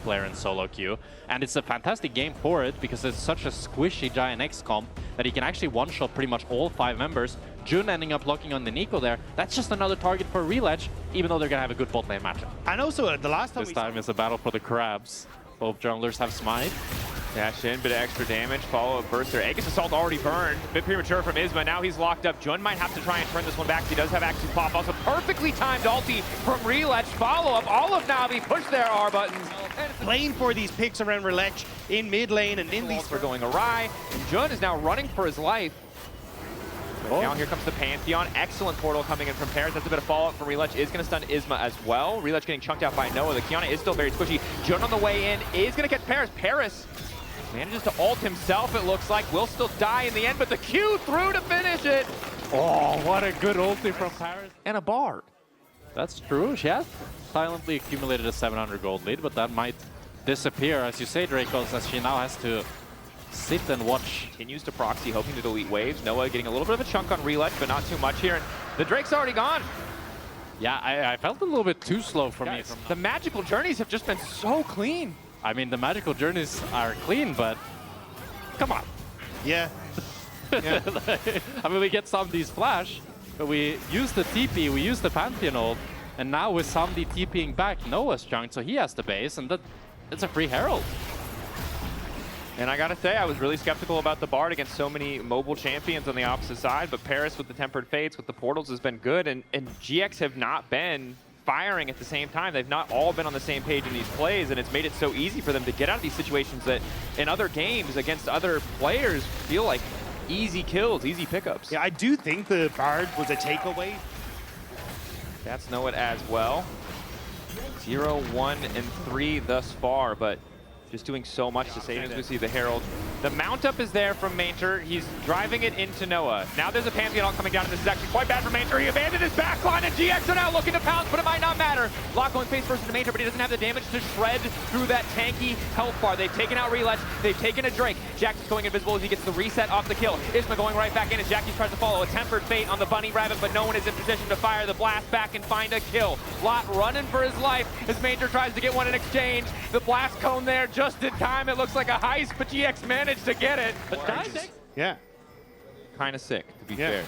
player in solo queue, and it's a fantastic game for it because it's such a squishy GiantX comp that he can actually one-shot pretty much all 5 members. Jun ending up locking on the Nico there. That's just another target for Reledge, even though they're gonna have a good bot lane matchup. And also, the last time this time is a battle for the crabs. Both junglers have smite. Dash in, bit of extra damage, follow-up burst there. Aegis Assault already burned. A bit premature from Isma. Now he's locked up. Jun might have to try and turn this one back. He does have Axe's pop. Also perfectly timed ulti from Reledge. Follow-up. All of NAVI push their R buttons. Playing for these picks around Reledge in mid lane and in these are going awry. And Jun is now running for his life. But now here comes the Pantheon. Excellent portal coming in from Paris. That's a bit of follow-up from Reledge. Is going to stun Isma as well. Reledge getting chunked out by Noah. The Kiana is still very squishy. Jun on the way in is going to catch Paris. Paris manages to ult himself, it looks like. Will still die in the end, but the Q through to finish it. Oh, what a good ulti from Paris. And a Bard. That's true. She has silently accumulated a 700 gold lead, but that might disappear, as you say, Dracos, as she now has to sit and watch. Continues to proxy, hoping to delete waves. Noah getting a little bit of a chunk on Reledge, but not too much here. And the Drake's already gone. Yeah, I felt a little bit too slow for me. The magical journeys have just been so clean. I mean, the magical journeys are clean, but come on. Yeah. Yeah. I mean, we get Samdi's flash, but we use the TP, we use the Pantheon ult, and now with Samdi TPing back, Noah's chunked, so he has the base, and it's a free Herald. And I gotta say, I was really skeptical about the Bard against so many mobile champions on the opposite side, but Paris with the Tempered Fates, with the portals has been good, and GX have not been firing at the same time. They've not all been on the same page in these plays, and it's made it so easy for them to get out of these situations that in other games against other players feel like easy kills, easy pickups. Yeah, I do think the Bard was a takeaway. That's Noah as well. 0, 1, and 3 thus far, but just doing so much to save as we see the Herald. The mount up is there from Mainter. He's driving it into Noah. Now there's a Pantheon all coming down, and this is actually quite bad for Mainter. He abandoned his backline, and GX are now looking to pounce, but it might not matter. Lock going face first into Mainter, but he doesn't have the damage to shred through that tanky health bar. They've taken out Reledge. They've taken a Drake. Jackie's going invisible as he gets the reset off the kill. Isma going right back in as Jackie tries to follow. A Tempered Fate on the Bunny Rabbit, but no one is in position to fire the blast back and find a kill. Lot running for his life as Mainter tries to get one in exchange. The blast cone there just in time. It looks like a heist, but GX managed to get it. But GiantX, yeah, kind of sick, to be fair.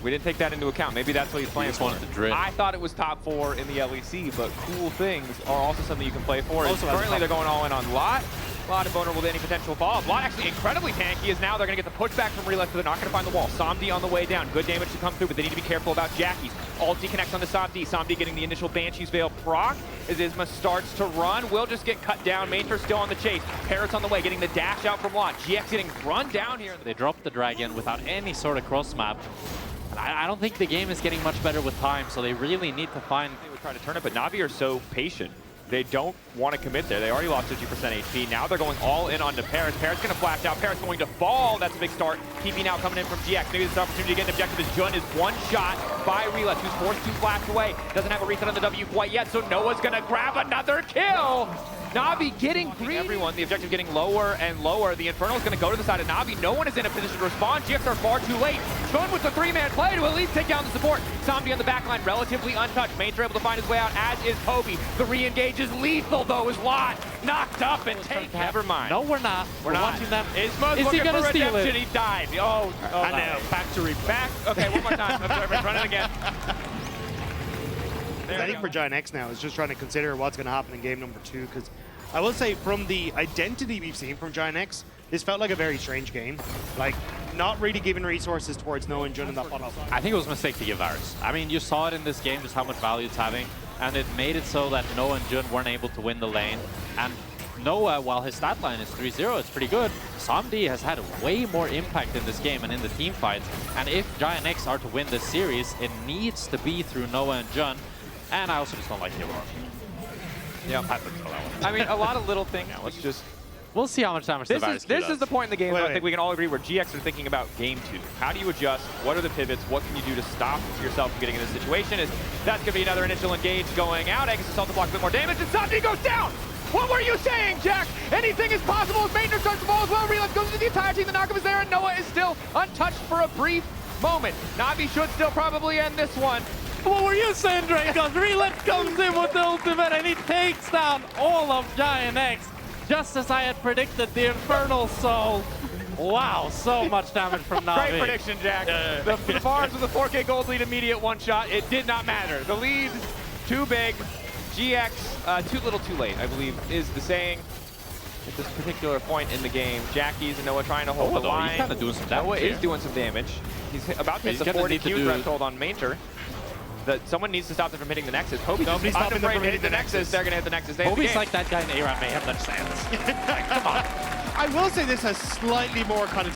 We didn't take that into account. Maybe that's what he's playing for. I thought it was top 4 in the LEC, but cool things are also something you can play for. Currently, they're going all in on Lot. Lot vulnerable to any potential fall. Lot actually incredibly tanky, as now they're going to get the pushback from Reledge, but they're not going to find the wall. Samdi on the way down. Good damage to come through, but they need to be careful about Jackie's. Ulti connects on the Samdi. Samdi getting the initial Banshee's Veil proc as Isma starts to run. Will just get cut down. Mainter still on the chase. Parrot's on the way, getting the dash out from Lot. GX getting run down here. They dropped the Dragon without any sort of cross map. And I don't think the game is getting much better with time, so they really need to find... They would try to turn it, but Navi are so patient. They don't want to commit there. They already lost 50% HP. Now they're going all in onto Paris. Paris going to flash out. Paris going to fall. That's a big start. TP now coming in from GX. Maybe this is an opportunity to get an objective as Jun is one shot by Reledge, who's forced to flash away. Doesn't have a reset on the W quite yet, so Noah's going to grab another kill. Navi getting greedy. Everyone, the objective getting lower and lower. The Infernal's going to go to the side of Navi. No one is in a position to respond. GX are far too late. Jun with the 3-man play to at least take down the support. Samdi on the backline, relatively untouched. Mainter able to find his way out, as is Kobe. The re-engage is lethal, though, is Lot knocked up and taken. Never mind. No, we're not. We're watching them. Isma's is he going to steal it? He died. Oh, I know. Factory back. Okay, one more time. Let's run it again. I think for GiantX now is just trying to consider what's going to happen in game number 2, because I will say from the identity we've seen from GiantX, this felt like a very strange game. Like, not really giving resources towards Noah and Jun in that bottom. I think it was a mistake to give Varus. I mean, you saw it in this game, just how much value it's having, and it made it so that Noah and Jun weren't able to win the lane. And Noah, while his stat line is 3-0, it's pretty good. Samdi has had way more impact in this game and in the team fights. And if GiantX are to win this series, it needs to be through Noah and Jun. And I also just don't like the Aurora. Yeah, I mean, a lot of little things. Yeah, let's just... We'll see how much damage the Varus This is the point in the game where I think wait. we can all agree where GX are thinking about game 2. How do you adjust? What are the pivots? What can you do to stop yourself from getting in this situation? That's going to be another initial engage going out. Aegis Assault to block a bit more damage, and Samdi goes down! What were you saying, Jack? Anything is possible as Mainter starts to fall as well. Reledge goes into the entire team. The knockup is there, and Noah is still untouched for a brief moment. Navi should still probably end this one. What were you saying, Dracos? Relet comes in with the ultimate and he takes down all of GiantX. Just as I had predicted, the Infernal Soul. Wow, so much damage from Navi. Great prediction, Jack. The Bars with the 4K gold lead immediate one shot. It did not matter. The lead, too big. GX, too little, too late, I believe, is the saying at this particular point in the game. Jackies and Noah trying to hold the line. He's kind of doing some damage. Noah here. is doing some damage. He's about to hit He's the gonna 40 need to Q do- threshold on Mainter. Someone needs to stop them from hitting the Nexus. Hobie's Nobody's just stopping them unafraid from to hit hitting the the Nexus. Nexus. They're going to hit the Nexus. They have the Hobie's game. like that guy in ARAM Mayhem that stands. Like, come on. I will say this has slightly more kind of